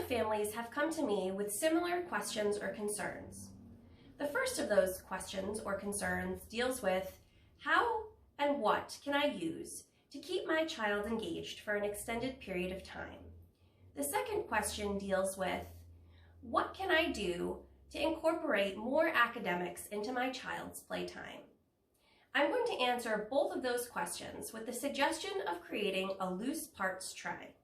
of families have come to me with similar questions or concerns. The first of those questions or concerns deals with how and what can I use to keep my child engaged for an extended period of time? The second question deals with what can I do to incorporate more academics into my child's playtime? I'm going to answer both of those questions with the suggestion of creating a loose parts tray.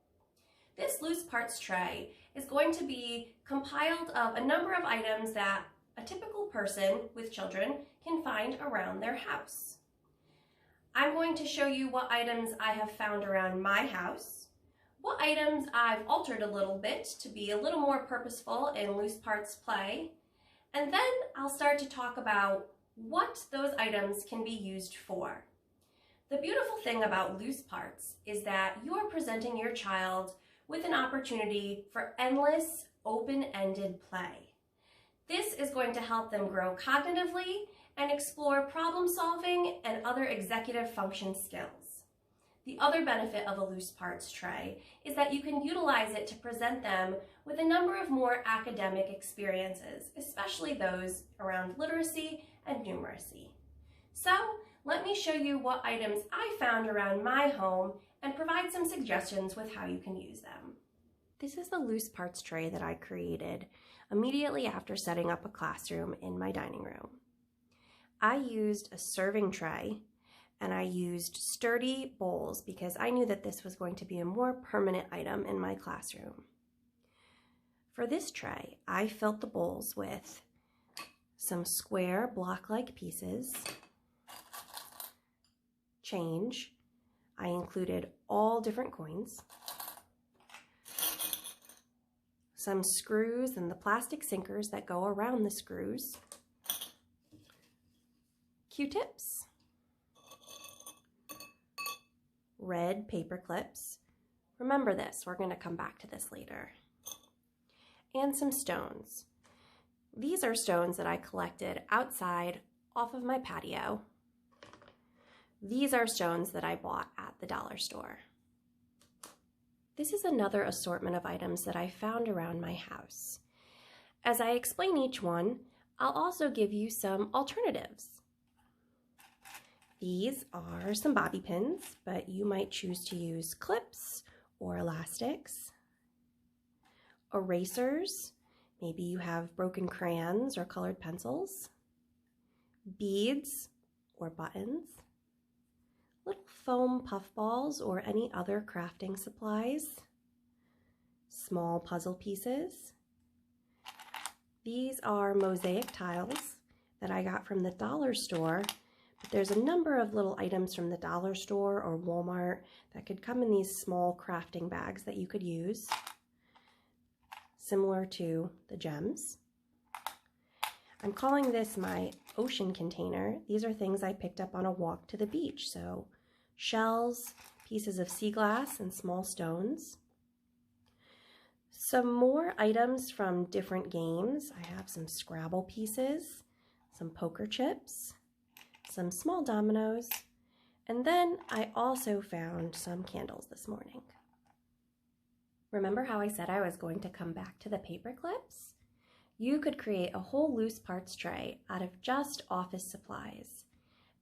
This loose parts tray is going to be compiled of a number of items that a typical person with children can find around their house. I'm going to show you what items I have found around my house, what items I've altered a little bit to be a little more purposeful in loose parts play, and then I'll start to talk about what those items can be used for. The beautiful thing about loose parts is that you are presenting your child with an opportunity for endless, open-ended play. This is going to help them grow cognitively and explore problem solving and other executive function skills. The other benefit of a loose parts tray is that you can utilize it to present them with a number of more academic experiences, especially those around literacy and numeracy. So let me show you what items I found around my home and provide some suggestions with how you can use them. This is the loose parts tray that I created immediately after setting up a classroom in my dining room. I used a serving tray and I used sturdy bowls because I knew that this was going to be a more permanent item in my classroom. For this tray, I filled the bowls with some square block-like pieces, change. I included all different coins, some screws and the plastic sinkers that go around the screws, Q-tips, red paper clips. Remember this, we're going to come back to this later. And some stones. These are stones that I collected outside off of my patio. These are stones that I bought at the dollar store. This is another assortment of items that I found around my house. As I explain each one, I'll also give you some alternatives. These are some bobby pins, but you might choose to use clips or elastics. Erasers, maybe you have broken crayons or colored pencils. Beads or buttons. Little foam puffballs or any other crafting supplies. Small puzzle pieces. These are mosaic tiles that I got from the dollar store. But there's a number of little items from the dollar store or Walmart that could come in these small crafting bags that you could use, similar to the gems. I'm calling this my ocean container. These are things I picked up on a walk to the beach. So shells, pieces of sea glass, and small stones. Some more items from different games. I have some Scrabble pieces, some poker chips, some small dominoes, and then I also found some candles this morning. Remember how I said I was going to come back to the paper clips? You could create a whole loose parts tray out of just office supplies.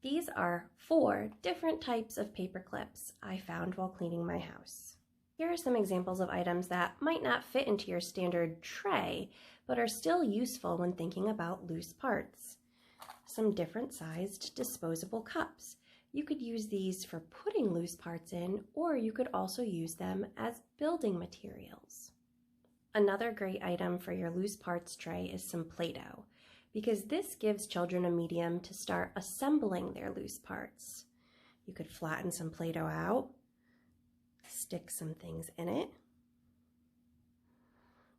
These are 4 different types of paper clips I found while cleaning my house. Here are some examples of items that might not fit into your standard tray, but are still useful when thinking about loose parts. Some different sized disposable cups. You could use these for putting loose parts in, or you could also use them as building materials. Another great item for your loose parts tray is some Play-Doh, because this gives children a medium to start assembling their loose parts. You could flatten some Play-Doh out, stick some things in it,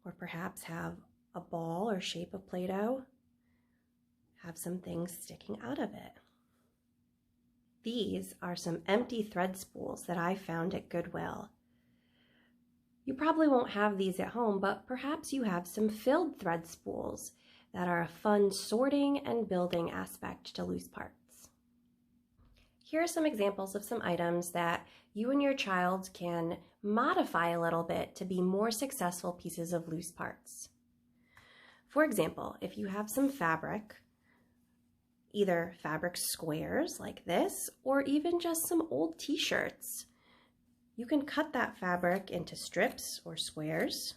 or perhaps have a ball or shape of Play-Doh, have some things sticking out of it. These are some empty thread spools that I found at Goodwill. You probably won't have these at home, but perhaps you have some filled thread spools that are a fun sorting and building aspect to loose parts. Here are some examples of some items that you and your child can modify a little bit to be more successful pieces of loose parts. For example, if you have some fabric, either fabric squares like this, or even just some old t-shirts, you can cut that fabric into strips or squares.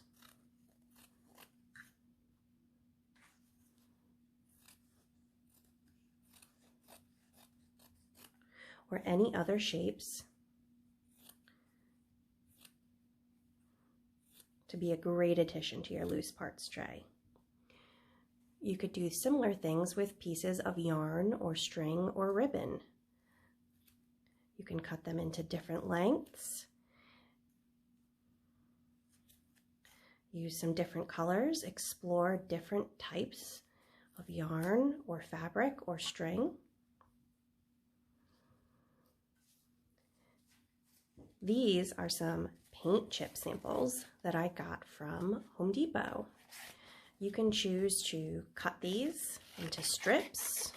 Or any other shapes to be a great addition to your loose parts tray. You could do similar things with pieces of yarn or string or ribbon. You can cut them into different lengths. Use some different colors, explore different types of yarn or fabric or string. These are some paint chip samples that I got from Home Depot. You can choose to cut these into strips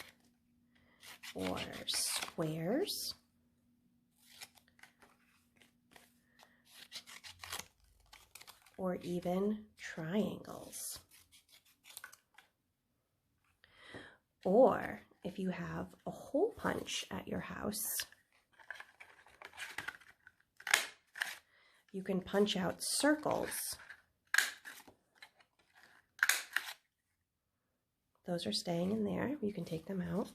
or squares, or even triangles. Or if you have a hole punch at your house, you can punch out circles. Those are staying in there. You can take them out.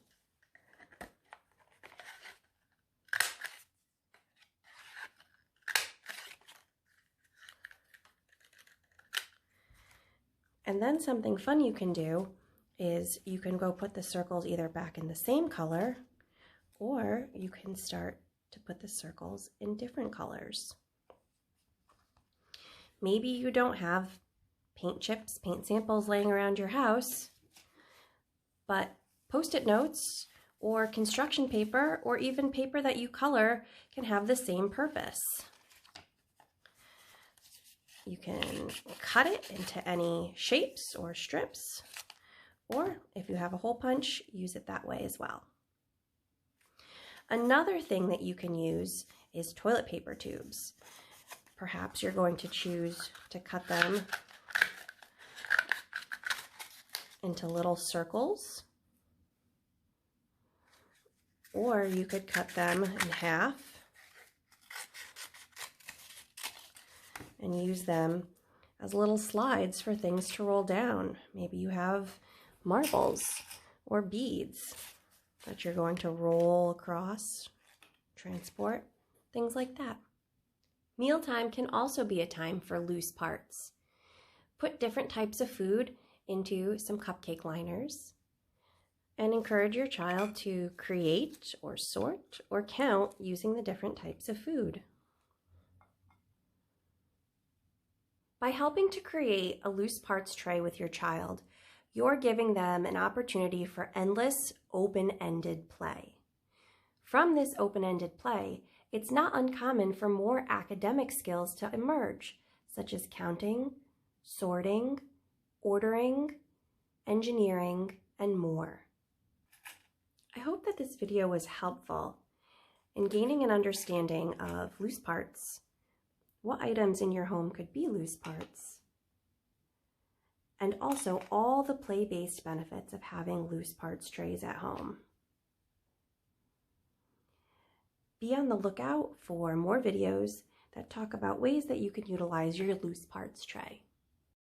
And then something fun you can do is you can go put the circles either back in the same color, or you can start to put the circles in different colors. Maybe you don't have paint chips, paint samples laying around your house, but Post-it notes or construction paper or even paper that you color can have the same purpose. You can cut it into any shapes or strips, or if you have a hole punch, use it that way as well. Another thing that you can use is toilet paper tubes. Perhaps you're going to choose to cut them into little circles, or you could cut them in half and use them as little slides for things to roll down. Maybe you have marbles or beads that you're going to roll across, transport, things like that. Mealtime can also be a time for loose parts. Put different types of food into some cupcake liners and encourage your child to create or sort or count using the different types of food. By helping to create a loose parts tray with your child, you're giving them an opportunity for endless, open-ended play. From this open-ended play, it's not uncommon for more academic skills to emerge, such as counting, sorting, ordering, engineering, and more. I hope that this video was helpful in gaining an understanding of loose parts, what items in your home could be loose parts, and also all the play-based benefits of having loose parts trays at home. Be on the lookout for more videos that talk about ways that you can utilize your loose parts tray.